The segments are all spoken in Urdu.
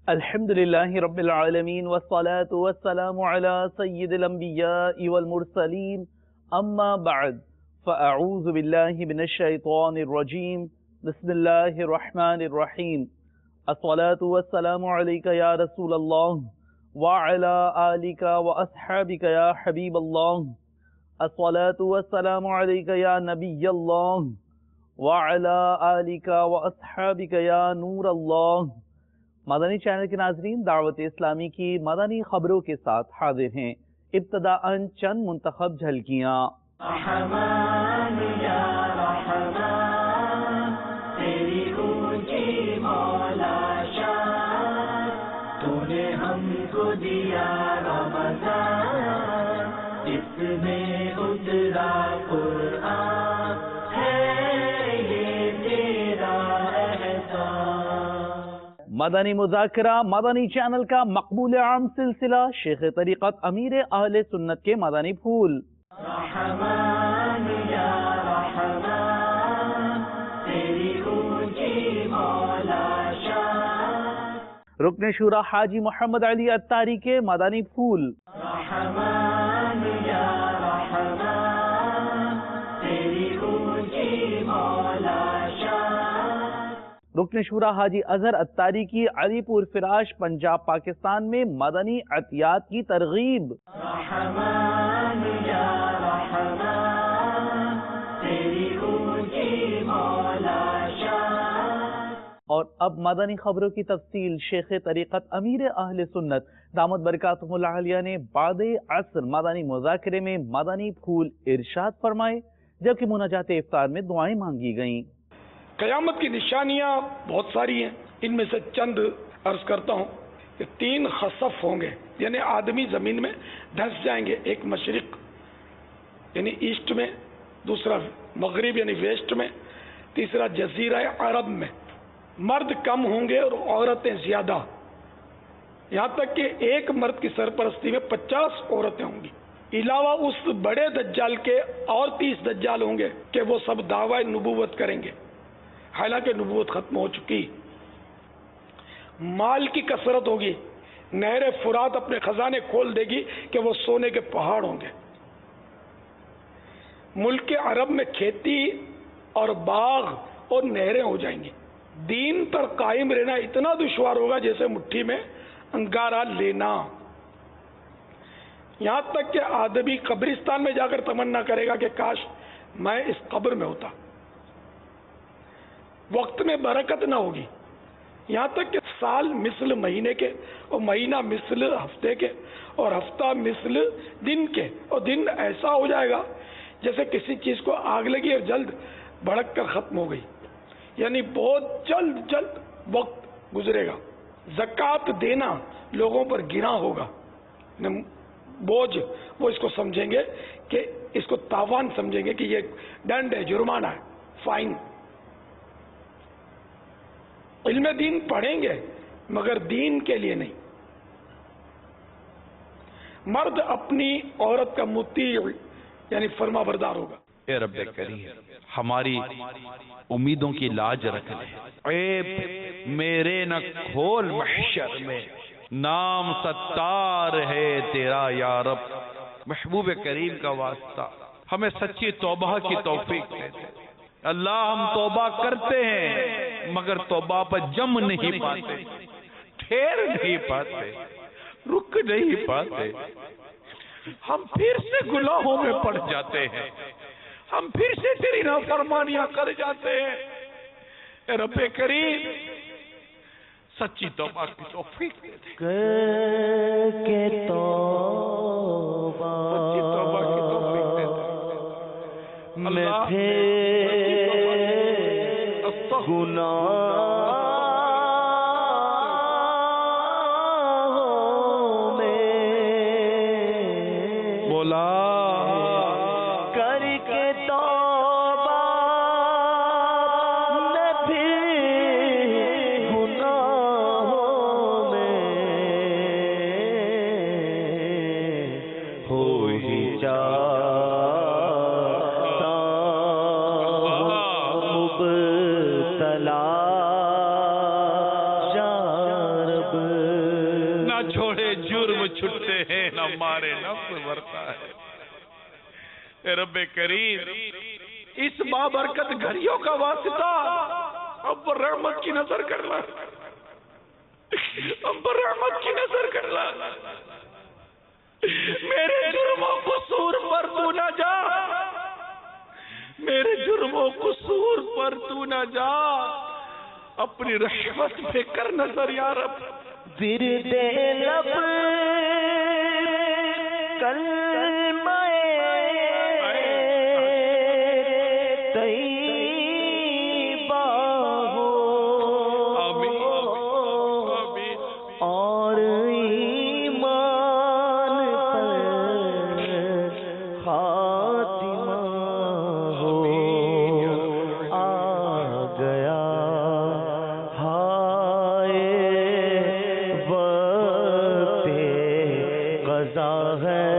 الحمد للہ رب العالمین والصلاة والسلام علی سید الانبیاء والمرسلین اما بعد فاعوذ باللہ من الشیطان الرجیم بسم اللہ الرحمن الرحیم الصلاة والسلام علیک یا رسول اللہ وعلی آلک واصحابک یا حبیب اللہ الصلاة والسلام علیک یا نبی اللہ وعلی آلک واصحابک یا نور اللہ۔ مدنی چینل کے ناظرین، دعوت اسلامی کی مدنی خبروں کے ساتھ حاضر ہیں۔ ابتداءً چند منتخب جھلکیاں۔ رحمان یا رحمان تیری اونچی مولا شان، تو نے ہم کو دیا رمضان، اس میں اترا قرآن، ہے یہ تیرا احسان۔ مدنی مذاکرہ مدنی چینل کا مقبول عام سلسلہ شیخ طریقت امیر اہل سنت کے مدنی پھول۔ رحمان یا رحمان تیری اونچی مولا شان، رکن شورا حاجی محمد علی اتاری کے مدنی پھول۔ رحمان یا رحمان تیری اونچی مولا شان، رکن شورا حاجی اظہر اتاری کی علی پور فراش پنجاب پاکستان میں مدنی عطیات کی ترغیب۔ رحمان یا رحمان تیری اونچی مولا شان۔ اور اب مدنی خبروں کی تفصیل۔ شیخ طریقت امیر اہل سنت دامت برکاتہ اللہ علیہ نے بعد عصر مدنی مذاکرے میں مدنی پھول ارشاد فرمائے، جبکہ مناجات افطار میں دعائیں مانگی گئیں۔ قیامت کی نشانیاں بہت ساری ہیں، ان میں سے چند عرض کرتا ہوں کہ 3 خسف ہوں گے، یعنی آدمی زمین میں دھس جائیں گے، ایک مشرق یعنی ایسٹ میں، دوسرا مغرب یعنی ویسٹ میں، تیسرا جزیرہ عرب میں۔ مرد کم ہوں گے اور عورتیں زیادہ، یہاں تک کہ ایک مرد کی سرپرستی میں 50 عورتیں ہوں گی۔ علاوہ اس بڑے دجال کے اور 30 دجال ہوں گے کہ وہ سب دعوی نبوت کریں گے، حالانکہ نبوت ختم ہو چکی۔ مال کی کثرت ہوگی، نہر فرات اپنے خزانے کھول دے گی کہ وہ سونے کے پہاڑ ہوں گے۔ ملک عرب میں کھیتی اور باغ اور نہریں ہو جائیں گی۔ دین پر قائم رہنا اتنا دشوار ہوگا جیسے مٹھی میں انگارہ لینا، یہاں تک کہ آدمی قبرستان میں جا کر تمنا کرے گا کہ کاش میں اس قبر میں ہوتا۔ وقت میں برکت نہ ہوگی، یہاں تک کہ سال مثل مہینے کے اور مہینہ مثل ہفتے کے اور ہفتہ مثل دن کے، اور دن ایسا ہو جائے گا جیسے کسی چیز کو آگ لگی اور جلد بھڑک کر ختم ہو گئی، یعنی بہت جلد وقت گزرے گا۔ زکوٰۃ دینا لوگوں پر گرا ہوگا، بوجھ، وہ اس کو سمجھیں گے کہ اس کو تاوان سمجھیں گے کہ یہ ڈنڈ ہے، جرمانہ ہے، فائن۔ علم دین پڑھیں گے مگر دین کے لیے نہیں۔ مرد اپنی عورت کا مطیع یعنی فرما بردار ہوگا۔ اے رب کریم ہماری امیدوں کی لاج رکھ لے، عیب میرے نہ کھول محشر میں، نام ستار ہے تیرا یا رب۔ محبوب کریم کا واسطہ ہمیں سچی توبہ کی توفیق دے دے۔ اللہ ہم توبہ کرتے ہیں مگر توبہ پر جم نہیں پاتے، ٹھہر نہیں پاتے، رک نہیں پاتے، ہم پھر سے گناہوں میں پڑ جاتے ہیں، ہم پھر سے تیری نافرمانیاں کر جاتے ہیں۔ اے رب کریم سچی توبہ کی توفیق دے دے۔ کر کے توبہ میں تھے گناہوں میں مولا کر کے توبہ میں پھر گناہوں میں ہو ہی جاتا مبتلا یا رب نہ چھوڑے جرم چھٹتے ہیں نہ مارے نفس برتا ہے. اے رب کریم اس بابرکت گھڑیوں کا واسطہ اب پر رحمت کی نظر کرنا، اب پر رحمت کی نظر کرنا. میرے جرم و قصور پر تو نہ جا، میرے جرم و قصور پر تو نہ جا، اپنی رحمت پہ کر نظر یا رب. ورد لب کلمہ طیبہ ہو اور ایمان پر خاتمہ ہو. آ گیا ہائے وقت قضا ہے،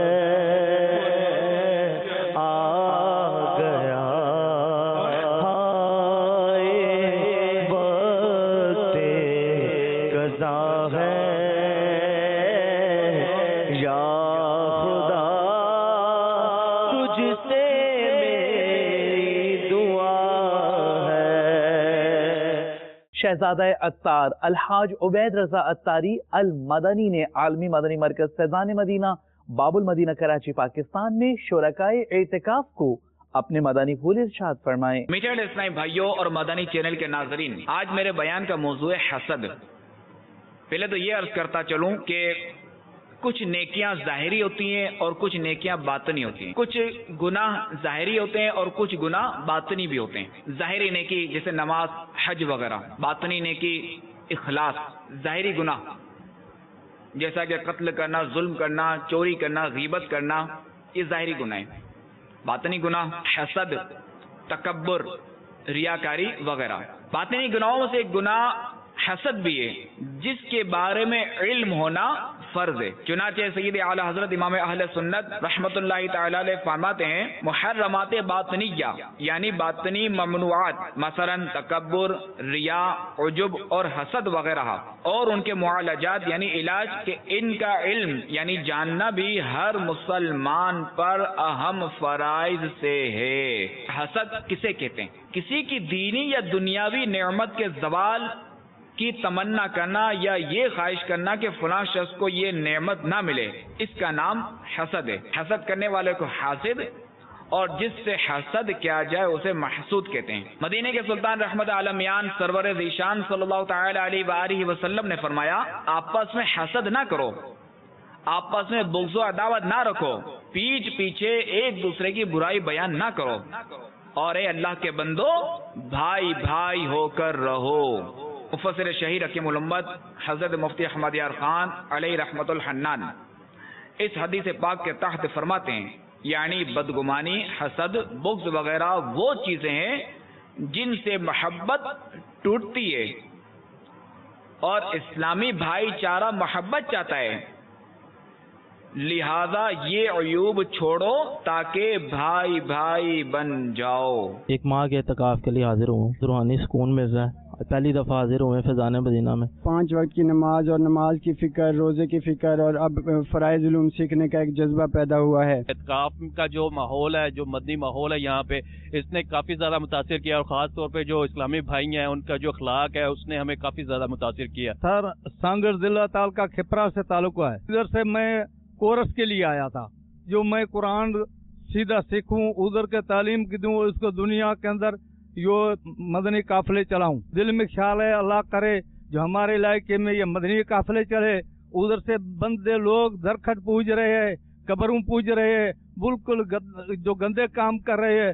آ گیا ہائے وقت قضا ہے. یا خدا تجھ سے میری دعا ہے. شہزادہ عطار الحاج عبید رضا عطاری المدنی نے عالمی مدنی مرکز فیضان مدینہ باب المدینہ کراچی پاکستان میں شرکائے اعتکاف کو اپنے مدنی پھول ارشاد فرمائے. میٹھے اسلامی بھائیوں اور مدنی چینل کے ناظرین، آج میرے بیان کا موضوع ہے حسد. پہلے تو یہ عرض کرتا چلوں کہ کچھ نیکیاں ظاہری ہوتی ہیں اور کچھ نیکیاں باطنی ہوتی ہیں. کچھ گناہ ظاہری ہوتے ہیں اور کچھ گناہ باطنی بھی ہوتے ہیں. ظاہری نیکی جیسے نماز، حج وغیرہ، باطنی نیکی اخلاص. ظاہری گناہ جیسا کہ قتل کرنا، ظلم کرنا، چوری کرنا، غیبت کرنا، یہ ظاہری گناہ ہیں. باطنی گناہ حسد، تکبر، ریاکاری وغیرہ. باطنی گناہوں سے ایک گناہ حسد بھی ہے جس کے بارے میں علم ہونا فرض ہے. چنانچہ سید اعلی حضرت امام اہل سنت رحمت اللہ تعالی علیہ فرماتے ہیں محرمات باطنیہ یعنی باطنی ممنوعات مثلا تکبر، ریا، عجب اور حسد وغیرہ اور ان کے معالجات یعنی علاج کہ ان کا علم یعنی جاننا بھی ہر مسلمان پر اہم فرائض سے ہے. حسد کسے کہتے ہیں؟ کسی کی دینی یا دنیاوی نعمت کے زوال کی تمنا کرنا یا یہ خواہش کرنا کہ فلاں شخص کو یہ نعمت نہ ملے، اس کا نام حسد ہے. حسد کرنے والے کو حاسد اور جس سے حسد کیا جائے اسے محسود کہتے ہیں. مدینے کے سلطان رحمت عالمیان سرور ذیشان صلی اللہ تعالی علیہ وآلہ وسلم نے فرمایا آپس میں حسد نہ کرو، آپس میں بغض و عداوت نہ رکھو، پیچھے پیچھے ایک دوسرے کی برائی بیان نہ کرو، اور اے اللہ کے بندو بھائی بھائی ہو کر رہو. مفسر شہیر حکیم الامت حضرت مفتی احمد یار خان علیہ رحمت الحنان اس حدیث پاک کے تحت فرماتے ہیں یعنی بدگمانی، حسد، بغض وغیرہ وہ چیزیں ہیں جن سے محبت ٹوٹتی ہے اور اسلامی بھائی چارہ محبت چاہتا ہے. لہذا یہ عیوب چھوڑو تاکہ بھائی بھائی بن جاؤ. ایک ماہ کے اعتکاف کے لیے حاضر ہوں، روحانی سکون مل رہا ہے. پہلی دفعہ حاضر ہوئے فیضان مدینہ میں. 5 وقت کی نماز اور نماز کی فکر، روزے کی فکر اور اب فرائض علوم سیکھنے کا ایک جذبہ پیدا ہوا ہے. اعتکاف کا جو ماحول ہے، جو مدنی ماحول ہے یہاں پہ، اس نے کافی زیادہ متاثر کیا اور خاص طور پہ جو اسلامی بھائی ہیں ان کا جو اخلاق ہے اس نے ہمیں کافی زیادہ متاثر کیا. سر سانگر ضلع تعلقہ کھپرا سے تعلق ہے. ادھر سے میں کورس کے لیے آیا تھا جو میں قرآن سیدھا سیکھوں، ادھر کے تعلیم کی دوں، اس کو دنیا کے اندر مدنی قافلے چلاؤں. دل میں خیال ہے اللہ کرے جو ہمارے علاقے میں یہ مدنی قافلے چلے. ادھر سے بندے لوگ درخت پوج رہے ہیں، قبروں پوج رہے ہیں، بالکل جو گندے کام کر رہے ہیں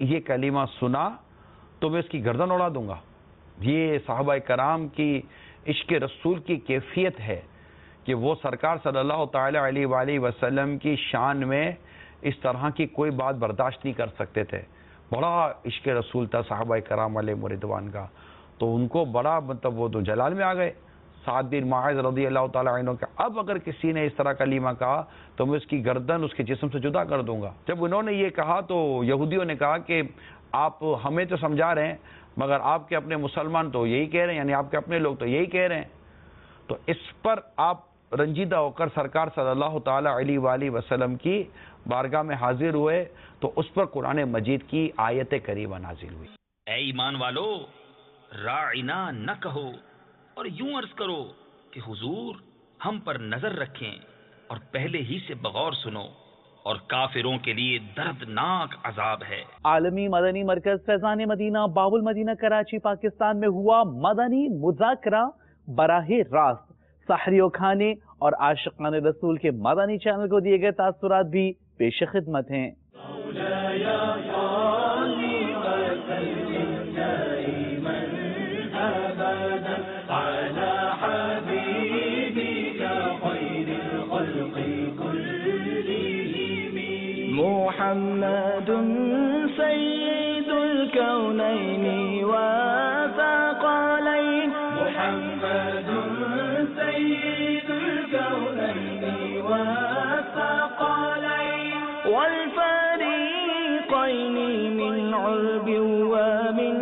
یہ کلمہ سنا تو میں اس کی گردن اڑا دوں گا. یہ صحابہ کرام کی عشق رسول کی کیفیت ہے کہ وہ سرکار صلی اللہ تعالی علیہ وآلہ وسلم کی شان میں اس طرح کی کوئی بات برداشت نہیں کر سکتے تھے. بڑا عشق رسول تھا صحابہ کرام علیہ رضوان کا. تو ان کو بڑا وہ تو جلال میں آ گئے. سعد بن معاذ رضی اللہ تعالیٰ عنہ کا اب اگر کسی نے اس طرح کلمہ کہا تو میں اس کی گردن اس کے جسم سے جدا کر دوں گا. جب انہوں نے یہ کہا تو یہودیوں نے کہا کہ آپ ہمیں تو سمجھا رہے ہیں مگر آپ کے اپنے مسلمان تو یہی کہہ رہے ہیں, یعنی آپ کے اپنے لوگ تو یہی کہہ رہے ہیں. تو اس پر آپ رنجیدہ ہو کر سرکار صلی اللہ تعالیٰ علیہ وآلہ وسلم کی بارگاہ میں حاضر ہوئے تو اس پر قرآن مجید کی آیت کریمہ نازل ہوئی. اے ایمان والو, راعنا نہ کہو اور یوں عرض کرو کہ حضور ہم پر نظر رکھیں اور پہلے ہی سے بغور سنو, اور کافروں کے لیے دردناک عذاب ہے. عالمی مدنی مرکز فیضان مدینہ باب المدینہ کراچی پاکستان میں ہوا مدنی مذاکرہ براہ راست. سحری و کھانے اور عاشقان رسول کے مدنی چینل کو دیے گئے تاثرات بھی پیش خدمت ہیں. محمد سید الکونین والثقلین, محمد سید الکونین والثقلین, والفریقین من عرب ومن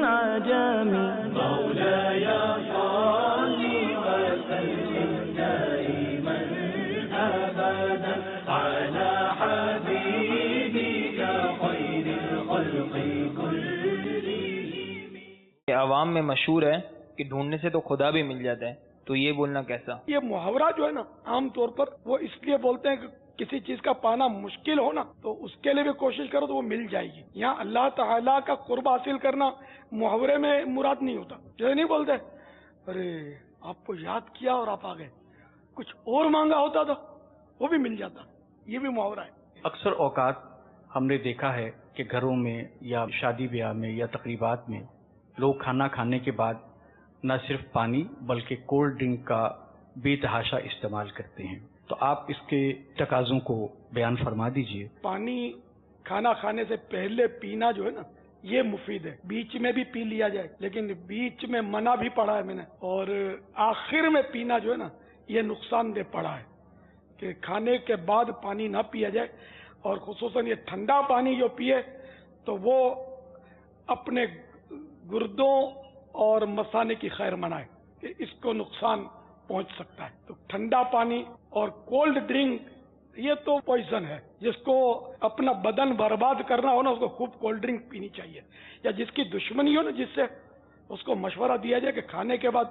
عجم. مولاي صل وسلم دائما ابدا على عوام میں مشہور ہے کہ ڈھونڈنے سے تو خدا بھی مل جاتا ہے, تو یہ بولنا کیسا؟ یہ محاورہ جو ہے نا عام طور پر وہ اس لیے بولتے ہیں کہ کسی چیز کا پانا مشکل ہو نا تو اس کے لیے بھی کوشش کرو تو وہ مل جائے گی. یہاں اللہ تعالیٰ کا قرب حاصل کرنا محاورے میں مراد نہیں ہوتا. جو نہیں بولتے ارے آپ کو یاد کیا اور آپ آ گئے, کچھ اور مانگا ہوتا تو وہ بھی مل جاتا. یہ بھی محاورہ ہے. اکثر اوقات ہم نے دیکھا ہے کہ گھروں میں یا شادی بیاہ میں یا تقریبات میں لوگ کھانا کھانے کے بعد نہ صرف پانی بلکہ کولڈ ڈرنک کا بے تحاشا استعمال کرتے ہیں. تو آپ اس کے تقاضوں کو بیان فرما دیجئے. پانی کھانا کھانے سے پہلے پینا جو ہے نا یہ مفید ہے. بیچ میں بھی پی لیا جائے لیکن بیچ میں منع بھی پڑا ہے میں نے, اور آخر میں پینا جو ہے نا یہ نقصان دہ پڑا ہے کہ کھانے کے بعد پانی نہ پیا جائے, اور خصوصاً یہ ٹھنڈا پانی جو پیے تو وہ اپنے گردوں اور مثانے کی خیر منائے کہ اس کو نقصان پہنچ سکتا ہے. تو ٹھنڈا پانی اور کولڈ ڈرنک یہ تو پوائزن ہے. جس کو اپنا بدن برباد کرنا ہو نا اس کو خوب کولڈ ڈرنک پینی چاہیے, یا جس کی دشمنی ہو نا جس سے اس کو مشورہ دیا جائے کہ کھانے کے بعد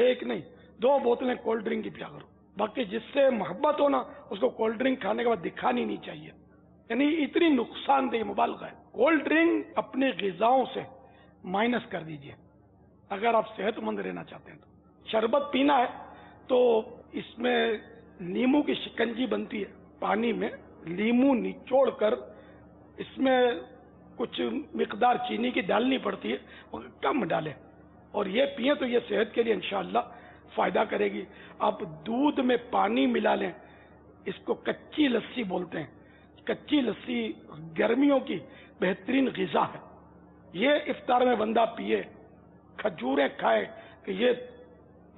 ایک نہیں 2 بوتلیں کولڈ ڈرنک کی پیا کرو. باقی جس سے محبت ہو نا اس کو کولڈ ڈرنک کھانے کے بعد دکھانی نہیں چاہیے. یعنی اتنی نقصان دہ مبالغہ ہے. کولڈ ڈرنک اپنی غذاؤں سے مائنس کر دیجئے اگر آپ صحت مند رہنا چاہتے ہیں. تو شربت پینا ہے تو اس میں لیمو کی شکنجی بنتی ہے, پانی میں لیمو نچوڑ کر اس میں کچھ مقدار چینی کی ڈالنی پڑتی ہے, کم ڈالیں اور یہ پئیں تو یہ صحت کے لیے انشاءاللہ فائدہ کرے گی. آپ دودھ میں پانی ملا لیں, اس کو کچی لسی بولتے ہیں. کچی لسی گرمیوں کی بہترین غذا ہے. یہ افطار میں بندہ پیے, کھجوریں کھائے کہ یہ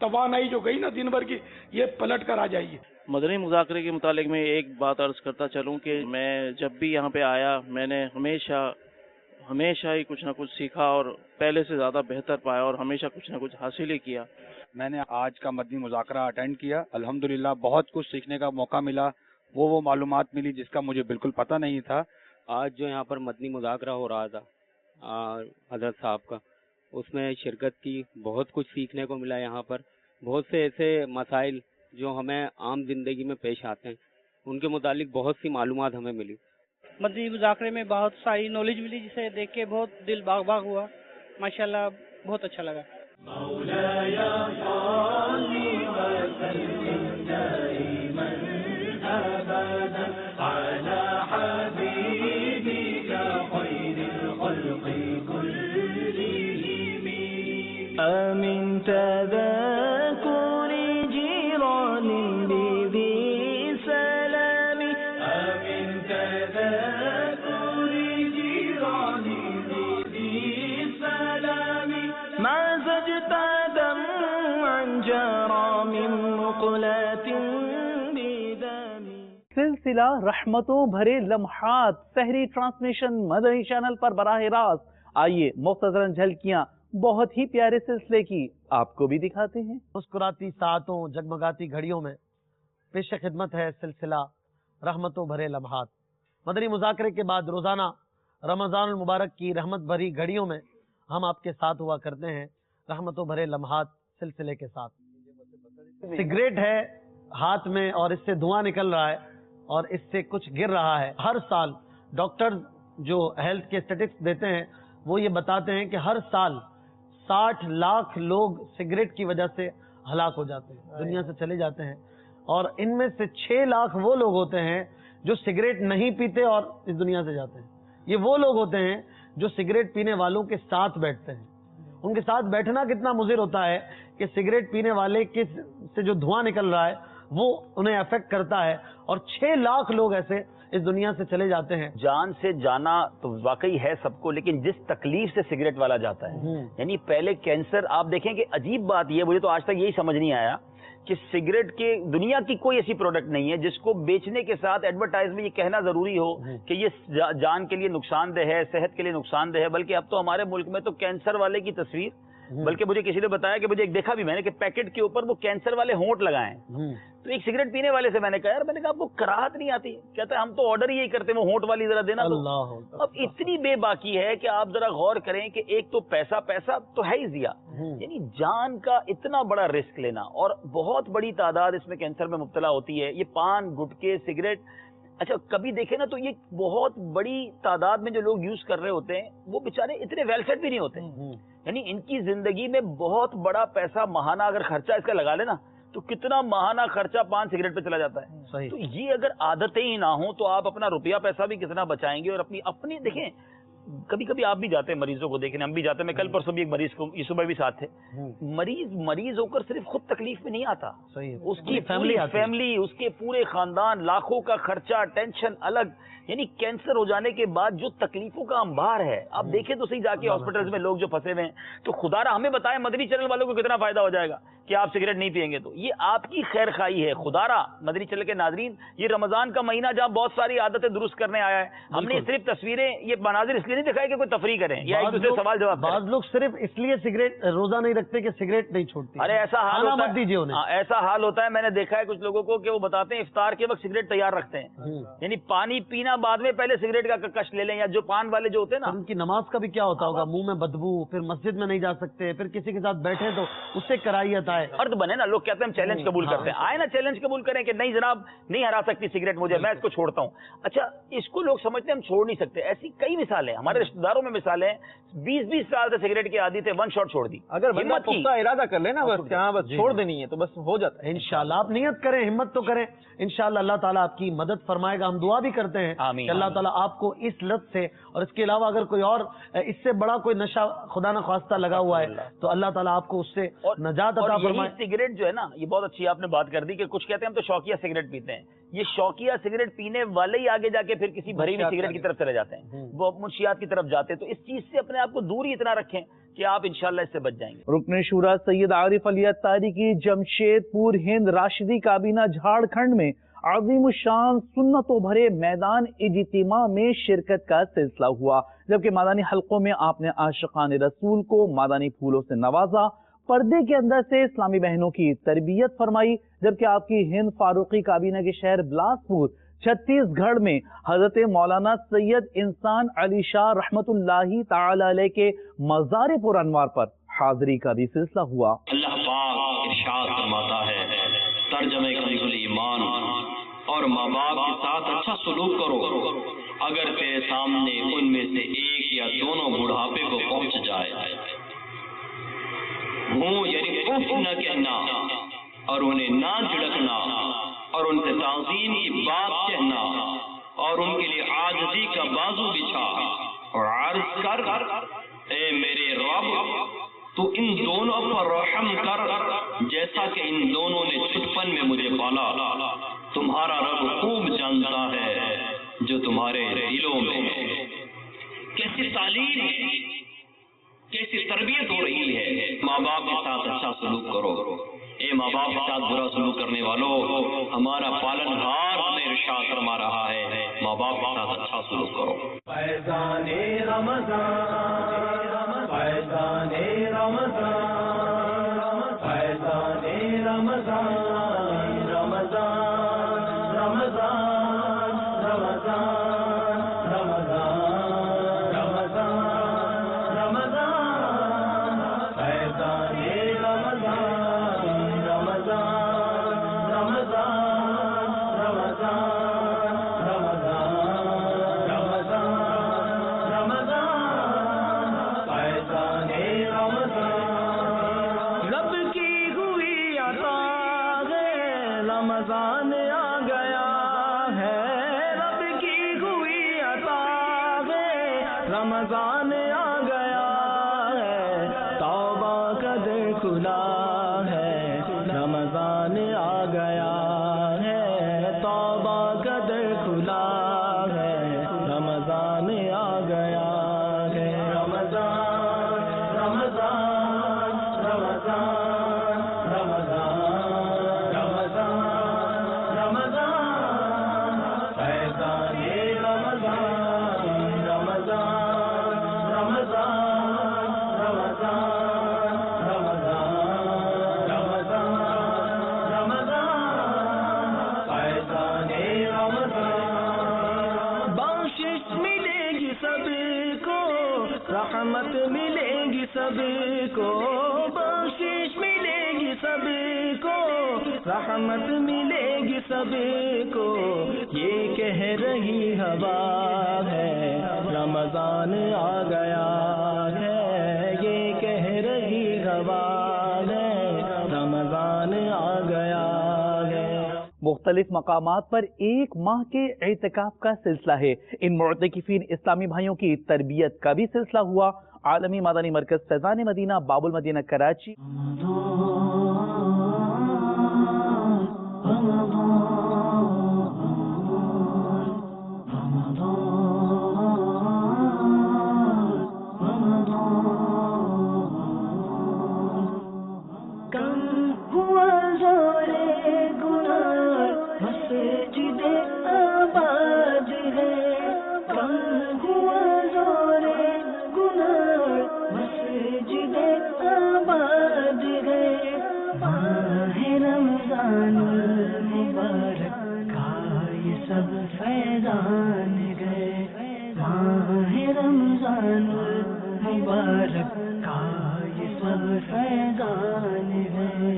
توانائی جو گئی نا دن بھر کی یہ پلٹ کر آ جائیے. مدنی مذاکرے کے متعلق میں ایک بات عرض کرتا چلوں کہ میں جب بھی یہاں پہ آیا میں نے ہمیشہ ہی کچھ نہ کچھ سیکھا اور پہلے سے زیادہ بہتر پایا اور ہمیشہ کچھ نہ کچھ حاصل ہی کیا. میں نے آج کا مدنی مذاکرہ اٹینڈ کیا, الحمدللہ بہت کچھ سیکھنے کا موقع ملا. وہ معلومات ملی جس کا مجھے بالکل پتہ نہیں تھا. آج جو یہاں پر مدنی مذاکرہ ہو رہا تھا حضرت صاحب کا, اس میں شرکت کی, بہت کچھ سیکھنے کو ملا. یہاں پر بہت سے ایسے مسائل جو ہمیں عام زندگی میں پیش آتے ہیں ان کے متعلق بہت سی معلومات ہمیں ملی. مدنی مذاکرے میں بہت ساری نالج ملی جسے دیکھ کے بہت دل باغ باغ ہوا. ماشاءاللہ بہت اچھا لگا. مولاي صل وسلم دائما ابدا على حبيبك خير من تذكر جيران بذي سلام من تذكر جيران بذي سلام ما زجت دمعا جرى من مقلة بدم سلسلہ رحمتوں بھرے لمحات سحری ٹرانسمیشن مدنی چینل پر براہ راست. آئیے مختصراً جھلکیاں بہت ہی پیارے سلسلے کی آپ کو بھی دکھاتے ہیں. مسکراتی ساعتوں جگمگاتی گھڑیوں میں پیش خدمت ہے سلسلہ رحمتوں بھرے لمحات. مدنی مذاکرے کے بعد روزانہ رمضان المبارک کی رحمت بھری گھڑیوں میں ہم آپ کے ساتھ ہوا کرتے ہیں رحمتوں بھرے لمحات سلسلے کے ساتھ. سگریٹ ہے ہاتھ میں اور اس سے دھواں نکل رہا ہے اور اس سے کچھ گر رہا ہے. ہر سال ڈاکٹر جو ہیلتھ کے اسٹیٹسٹکس دیتے ہیں وہ یہ بتاتے ہیں کہ ہر سال 60 لاکھ لوگ سگریٹ کی وجہ سے ہلاک ہو جاتے ہیں, دنیا سے چلے جاتے ہیں, اور ان میں سے 6 لاکھ وہ لوگ ہوتے ہیں جو سگریٹ نہیں پیتے اور اس دنیا سے جاتے ہیں. یہ وہ لوگ ہوتے ہیں جو سگریٹ پینے والوں کے ساتھ بیٹھتے ہیں. ان کے ساتھ بیٹھنا کتنا مضر ہوتا ہے کہ سگریٹ پینے والے سے جو دھواں نکل رہا ہے وہ انہیں افیکٹ کرتا ہے, اور 6 لاکھ لوگ ایسے اس دنیا سے چلے جاتے ہیں. جان سے جانا تو واقعی ہے سب کو, لیکن جس تکلیف سے سگریٹ والا جاتا ہے, یعنی پہلے کینسر, آپ دیکھیں کہ عجیب بات یہ, مجھے تو آج تک یہی سمجھ نہیں آیا کہ سگریٹ کے دنیا کی کوئی ایسی پروڈکٹ نہیں ہے جس کو بیچنے کے ساتھ ایڈورٹائز میں یہ کہنا ضروری ہو کہ یہ جان کے لیے نقصان دہ ہے, صحت کے لیے نقصان دہ ہے. بلکہ اب تو ہمارے ملک میں تو کینسر والے کی تصویر, بلکہ مجھے کسی نے بتایا کہ مجھے ایک دیکھا بھی میں نے کہ پیکٹ کے اوپر وہ کینسر والے ہونٹ لگائے ہیں. تو ایک سگریٹ پینے والے سے میں نے کہا یار, میں نے کہا آپ کو کراہت نہیں آتی؟ کہتا ہے ہم تو آرڈر ہی کرتے ہیں وہ ہونٹ والی ذرا دینا. اب اتنی بے باکی ہے کہ آپ ذرا غور کریں کہ ایک تو پیسہ تو ہے ہی ضیاء, یعنی جان کا اتنا بڑا رسک لینا, اور بہت بڑی تعداد اس میں کینسر میں مبتلا ہوتی ہے. یہ پان, گٹکے, سگریٹ, اچھا کبھی دیکھیں نا تو یہ بہت بڑی تعداد میں جو لوگ یوز کر رہے ہوتے ہیں وہ بیچارے اتنے ویل سیٹ بھی نہیں ہوتے, یعنی ان کی زندگی میں بہت بڑا پیسہ ماہانہ اگر خرچہ اس کا لگا لے نا تو کتنا ماہانہ خرچہ پان سگریٹ پہ چلا جاتا ہے. تو یہ اگر عادتیں ہی نہ ہوں تو آپ اپنا روپیہ پیسہ بھی کتنا بچائیں گے. اور اپنی دیکھیں, کبھی کبھی آپ بھی جاتے ہیں مریضوں کو دیکھنے, ہم بھی جاتے ہیں, میں کل پرسوں بھی ایک مریض کو یہ صبح بھی ساتھ تھے. مریض ہو کر صرف خود تکلیف میں نہیں آتا, اس کی فیملی, اس کے پورے خاندان, لاکھوں کا خرچہ, ٹینشن الگ. یعنی کینسر ہو جانے کے بعد جو تکلیفوں کا انبار ہے, آپ دیکھیں تو صحیح جا کے ہاسپٹلز میں لوگ جو پھنسے ہوئے ہیں. تو خدا را ہمیں بتائیں مدنی چینل والوں کو کتنا فائدہ ہو جائے گا کہ آپ سگریٹ نہیں پیئیں گے. تو یہ آپ کی خیر خواہی ہے. خدا را مدنی چینل کے ناظرین, یہ رمضان کا مہینہ جہاں بہت ساری عادتیں درست کرنے آیا ہے, ہم نے صرف تصویریں, یہ مناظر اس لیے نہیں دکھائے کہ کوئی تفریح کریں یا ایک دوسرے سوال جواب. بعض لوگ صرف اس لیے سگریٹ روزہ نہیں رکھتے کہ سگریٹ نہیں چھوڑتی. ارے ایسا حال ہوتا ہے, میں نے دیکھا ہے کچھ لوگوں کو کہ وہ بتاتے ہیں افطار کے وقت سگریٹ تیار رکھتے ہیں, یعنی پانی پینا بعد میں, پہلے سگریٹ کا کش لے لیں. یا جو پان والے جو ہوتے ہیں نا, ان کی نماز کا بھی کیا ہوتا ہوگا, منہ میں بدبو, پھر مسجد میں نہیں جا سکتے, پھر کسی کے ساتھ بیٹھے تو اس سے کراہیت آئے. فرد بنے نا, لوگ کہتے ہیں ہم چیلنج قبول کرتے ہیں, آئے نا چیلنج قبول کریں کہ نہیں جناب نہیں ہرا سکتی سگریٹ مجھے, میں اس کو چھوڑتا ہوں. اچھا اس کو لوگ سمجھتے ہیں ہم چھوڑ نہیں سکتے. ایسی کئی مثالیں, ہمارے رشتہ داروں میں مثالیں, 20-20 سال سے سگریٹ کی عادت ہے, 1 شاٹ چھوڑ دی. اگر بندہ پختہ ارادہ کر لے نا بس چھوڑ دینی ہے تو بس ہو جاتا ہے. انشاءاللہ آپ نیت کریں, ہمت تو کریں, انشاءاللہ اللہ تعالیٰ آپ کی مدد فرمائے گا. ہم دعا بھی کرتے ہیں کہ اللہ تعالیٰ آپ کو اس لت سے, اور اس کے علاوہ اگر کوئی اور اس سے بڑا کوئی نشہ خدا نہ خواستہ لگا ہوا ہے تو اللہ تعالیٰ آپ کو اس سے نجات عطا فرمائے. سگریٹ جو ہے نا, یہ بہت اچھی آپ نے بات کر دی کہ کچھ کہتے ہیں ہم تو شوقیہ سگریٹ پیتے ہیں. یہ شوقیہ سگریٹ پینے والے ہی آگے جا کے پھر کسی بھری ہوئی سگریٹ کی طرف چلے جاتے ہیں, وہ منشیات کی طرف جاتے ہیں. تو اس چیز سے اپنے آپ کو دور ہی اتنا رکھیں کہ آپ انشاءاللہ اس سے بچ جائیں گے. رکن شورا سید عارف علی اتاری کی جمشید پور ہند راشدی کابینہ جھارکھنڈ میں عظیم الشان سنتوں بھرے میدان اجتماع میں شرکت کا سلسلہ ہوا, جبکہ مادانی حلقوں میں آپ نے عاشقان رسول کو مادانی پھولوں سے نوازا, پردے کے اندر سے اسلامی بہنوں کی تربیت فرمائی. جبکہ آپ کی ہند فاروقی کابینہ کے شہر بلاسپور چھتیس گڑھ میں حضرت مولانا سید انسان علی شاہ رحمت اللہ تعالی علیہ کے مزار پر انوار پر حاضری کا بھی سلسلہ ہوا. اللہ پاک ارشاد فرماتا ہے, ترجمہ کنز ایمان, اور ماں باپ کے ساتھ اچھا سلوک کرو اگر تیرے سامنے ان میں سے ایک یا دونوں بڑھاپے کو پہنچ جائے. یعنی اف نہ کہنا اور انہیں نہ جھڑکنا اور ان سے تعظیم کی بات کہنا اور ان کے لیے عاجزی کا بازو بچھا اور عرض کر, اے میرے رب تو ان دونوں پر رحم کر جیسا کہ ان دونوں نے چھٹپن میں مجھے پالا. تمہارا رب خوب جانتا ہے جو تمہارے دلوں میں ہے. کیسی تعلیم، کیسی تربیت ہو رہی ہے. ماں باپ کے ساتھ اچھا سلوک کرو. اے ماں باپ کے ساتھ برا سلوک کرنے والوں، ہمارا پالن ہار ہمیں ارشاد فرما رہا ہے ماں باپ کے ساتھ اچھا سلوک کرو. فیضان رمضان، فیضان رمضان، فیضان رمضان، رمضان رمضان رمضان رمضان رمضان رمضان، فیضان رمضان، رمضان رمضان رمضان رمضان رمضان، فیضان رمضان. رب کی ہوئی عطا ہے، رمضان آ گیا ہے. رب کی ہوئی عطا ہے، رمضان آ گیا ہے. توبہ کا در کھلا ہے، رمضان آ گیا ہے. توبہ کا در کھلا ہے، رمضان آ گیا ہے. رمضان رمضان رمضان رمضان رمضان رمضان، فیضان رمضان، رمضان رمضان رمضان رمضان رمضان رمضان، فیضان رمضان. بخشش ملے گی سب کو، رحمت ملے گی سب کو. بخشش ملے گی سب کو، رحمت ملے گی سب کو. یہ کہہ رہی ہوا ہے رمضان آ گیا ہے. یہ کہہ رہی ہوا ہے رمضان آ گیا ہے. مختلف مقامات پر ایک ماہ کے اعتکاف کا سلسلہ ہے. ان معتکفین اسلامی بھائیوں کی تربیت کا بھی سلسلہ ہوا. عالمی مدنی مرکز فیضان مدینہ باب المدینہ کراچی کم ہوا زورے گناہ مسجد آباد ہے. کم ہوا زورے گناہ مسجد آباد ہے. ماہ رمضان المبارک کا یہ سب فیضان گئے. ماہ رمضان المبارک کا یہ سب فیضان گئے.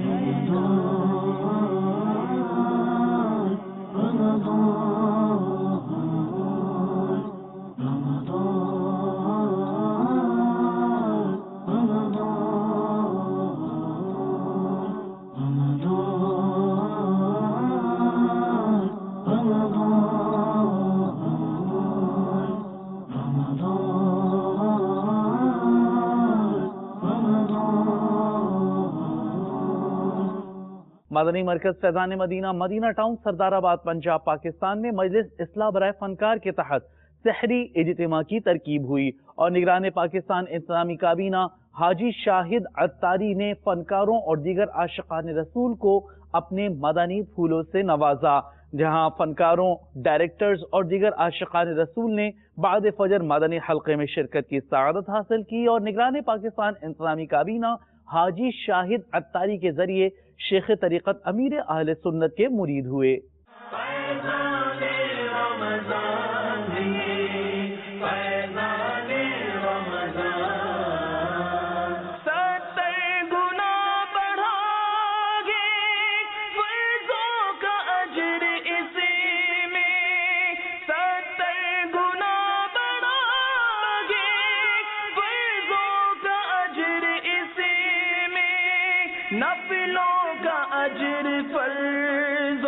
مدنی مرکز فیضان مدینہ مدینہ ٹاؤن سردار آباد پنجاب پاکستان میں مجلس اصلاح برائے فنکار کے تحت سحری اجتماع کی ترکیب ہوئی اور نگران پاکستان انتظامی کابینہ حاجی شاہد عطاری نے فنکاروں اور دیگر عاشقان رسول کو اپنے مدنی پھولوں سے نوازا. جہاں فنکاروں، ڈائریکٹرز اور دیگر عاشقان رسول نے بعد فجر مدنی حلقے میں شرکت کی سعادت حاصل کی اور نگران پاکستان انتظامی کابینہ حاجی شاہد عطاری کے ذریعے شیخ طریقت امیر اہل سنت کے مرید ہوئے. نفلوں کا اجر فرضوں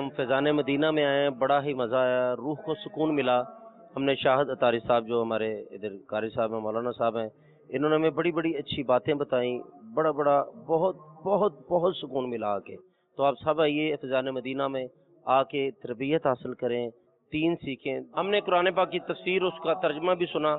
ہم فیضان مدینہ میں آئے ہیں، بڑا ہی مزہ آیا، روح کو سکون ملا. ہم نے شاہد اطاری صاحب جو ہمارے ادھر قاری صاحب ہیں، مولانا صاحب ہیں، انہوں نے ہمیں بڑی بڑی اچھی باتیں بتائیں، بڑا بہت بہت بہت سکون ملا آ کے. تو آپ سب آئیے فیضان مدینہ میں آ کے تربیت حاصل کریں، دین سیکھیں. ہم نے قرآن پاک کی تفسیر، اس کا ترجمہ بھی سنا،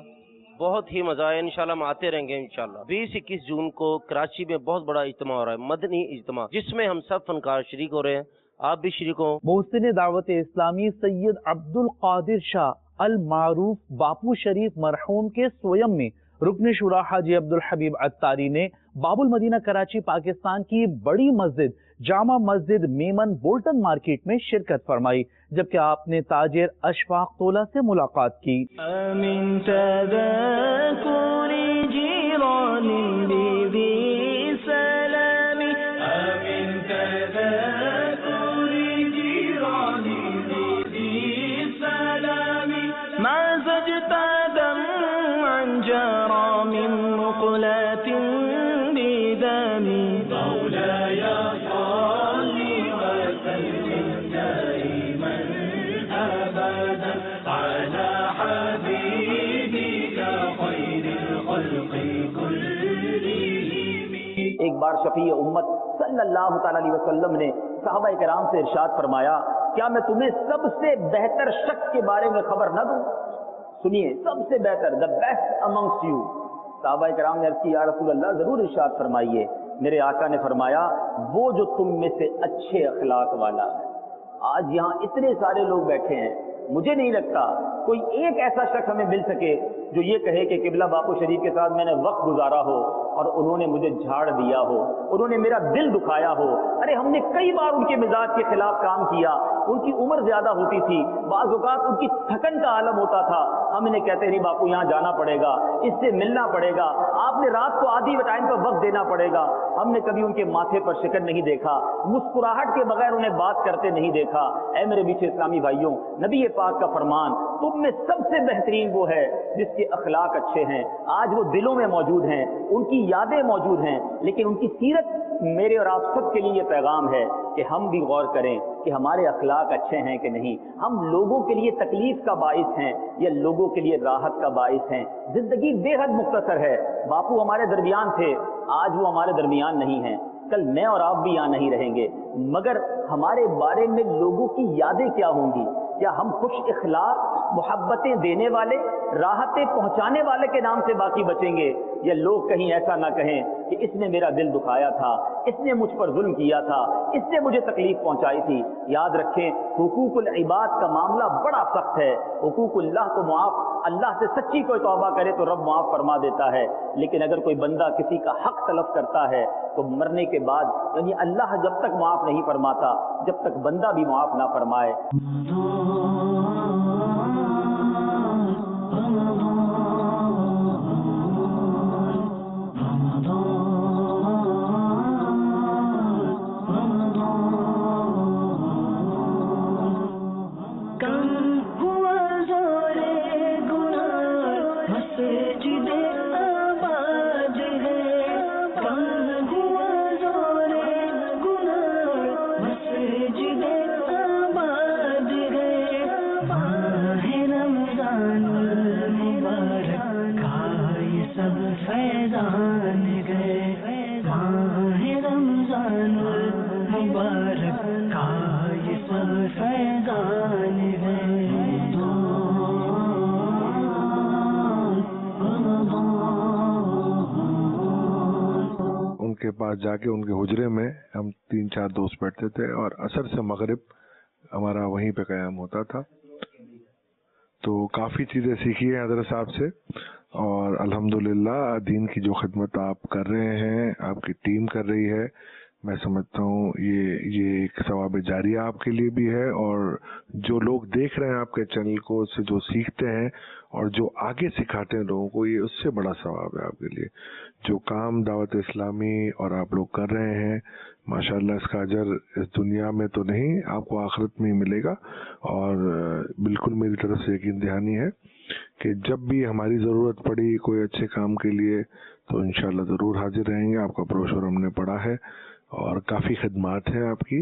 بہت ہی مزہ آیا. انشاءاللہ ہم آتے رہیں گے انشاءاللہ. 20-21 جون کو کراچی میں بہت بڑا اجتماع ہو رہا ہے، مدنی اجتماع، جس میں ہم سب فنکار شریک ہو رہے ہیں. آپ بھی شریک ہوں. محسن دعوت اسلامی سید عبد القادر شاہ المعروف باپو شریف مرحوم کے سویم میں رکن شورا حاجی عبد الحبیب عطاری نے باب المدینہ کراچی پاکستان کی بڑی مسجد جامع مسجد میمن بولٹن مارکیٹ میں شرکت فرمائی، جبکہ آپ نے تاجر اشفاق تولا سے ملاقات کی. من تذاكر جيران بذي سلام من تذاكر جيران بذي سلام ما زجت دمعا جرى من مقلات بدم مولاي صل وسلم دائما ابدا على حبيبك خير الخلق كلهم. ایک بار شفیع امت صلی اللہ تعالی علیہ وسلم نے صحابہ کرام سے ارشاد فرمایا، کیا میں تمہیں سب سے بہتر شخص کے بارے میں خبر نہ دوں؟ سنیے، سب سے بہتر، the best amongst you. صحابہ کرام نے عرض کی، یا رسول اللہ ضرور ارشاد فرمائیے. میرے آقا نے فرمایا، وہ جو تم میں سے اچھے اخلاق والا ہے. آج یہاں اتنے سارے لوگ بیٹھے ہیں، مجھے نہیں لگتا کوئی ایک ایسا شخص ہمیں مل سکے جو یہ کہے کہ قبلہ باپو شریف کے ساتھ میں نے وقت گزارا ہو اور انہوں نے مجھے جھاڑ دیا ہو، انہوں نے میرا دل دکھایا ہو. ارے ہم نے کئی بار ان کے مزاج کے خلاف کام کیا، ان کی عمر زیادہ ہوتی تھی، بعض اوقات ان کی تھکن کا عالم ہوتا تھا، ہم انہیں کہتے نہیں باپو یہاں جانا پڑے گا، اس سے ملنا پڑے گا، آپ نے رات کو آدھی ٹائم کا وقت دینا پڑے گا. ہم نے کبھی ان کے ماتھے پر شکن نہیں دیکھا، مسکراہٹ کے بغیر انہیں بات کرتے نہیں دیکھا. اے میرے میٹھے اسلامی بھائیوں، نبی پاک کا فرمان، تم میں سب سے بہترین وہ ہے جس کے اخلاق اچھے ہیں. آج وہ دلوں میں موجود ہیں، ان کی یادیں موجود ہیں، لیکن ان کی سیرت میرے اور آپ سب کے لیے یہ پیغام ہے کہ ہم بھی غور کریں کہ ہمارے اخلاق اچھے ہیں کہ نہیں. ہم لوگوں کے لیے تکلیف کا باعث ہیں یا لوگوں کے لیے راحت کا باعث ہیں؟ زندگی بے حد مختصر ہے. باپو ہمارے درمیان تھے، آج وہ ہمارے درمیان نہیں ہیں، کل میں اور آپ بھی یہاں نہیں رہیں گے، مگر ہمارے بارے میں لوگوں کی یادیں کیا ہوں گی؟ کیا ہم خوش اخلاق، محبتیں دینے والے، راحتیں پہنچانے والے کے نام سے باقی بچیں گے، یا لوگ کہیں ایسا نہ کہیں کہ اس نے میرا دل دکھایا تھا، اس نے مجھ پر ظلم کیا تھا، اس نے مجھے تکلیف پہنچائی تھی. یاد رکھیں، حقوق العباد کا معاملہ بڑا سخت ہے. حقوق اللہ تو معاف، اللہ سے سچی کوئی توبہ کرے تو رب معاف فرما دیتا ہے، لیکن اگر کوئی بندہ کسی کا حق تلف کرتا ہے تو مرنے کے بعد، یعنی اللہ جب تک معاف نہیں فرماتا جب تک بندہ بھی معاف نہ فرمائے. کے پاس جا کے ان کے حجرے میں ہم 3-4 دوست بیٹھتے تھے اور عصر سے مغرب ہمارا وہیں پہ قیام ہوتا تھا. تو کافی چیزیں سیکھی ہیں حضرت صاحب سے، اور الحمدللہ دین کی جو خدمت آپ کر رہے ہیں، آپ کی ٹیم کر رہی ہے، میں سمجھتا ہوں یہ ایک ثواب جاریہ آپ کے لیے بھی ہے، اور جو لوگ دیکھ رہے ہیں آپ کے چینل کو، اس سے جو سیکھتے ہیں اور جو آگے سکھاتے ہیں لوگوں کو، یہ اس سے بڑا ثواب ہے آپ کے لیے. جو کام دعوت اسلامی اور آپ لوگ کر رہے ہیں، ماشاءاللہ اس کا اجر اس دنیا میں تو نہیں، آپ کو آخرت میں ہی ملے گا. اور بالکل میری طرف سے یقین دہانی ہے کہ جب بھی ہماری ضرورت پڑی کوئی اچھے کام کے لیے تو انشاءاللہ ضرور حاضر رہیں گے. آپ کا بروشور ہم نے پڑھا ہے اور کافی خدمات ہیں آپ کی.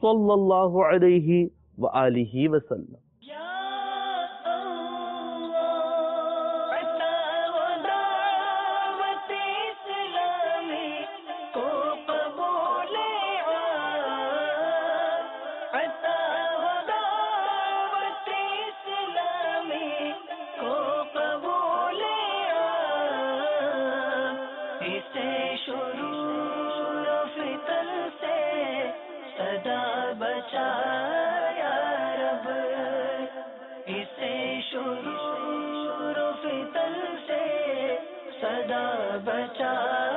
صلی اللہ علیہ وآلہ وسلم. بچا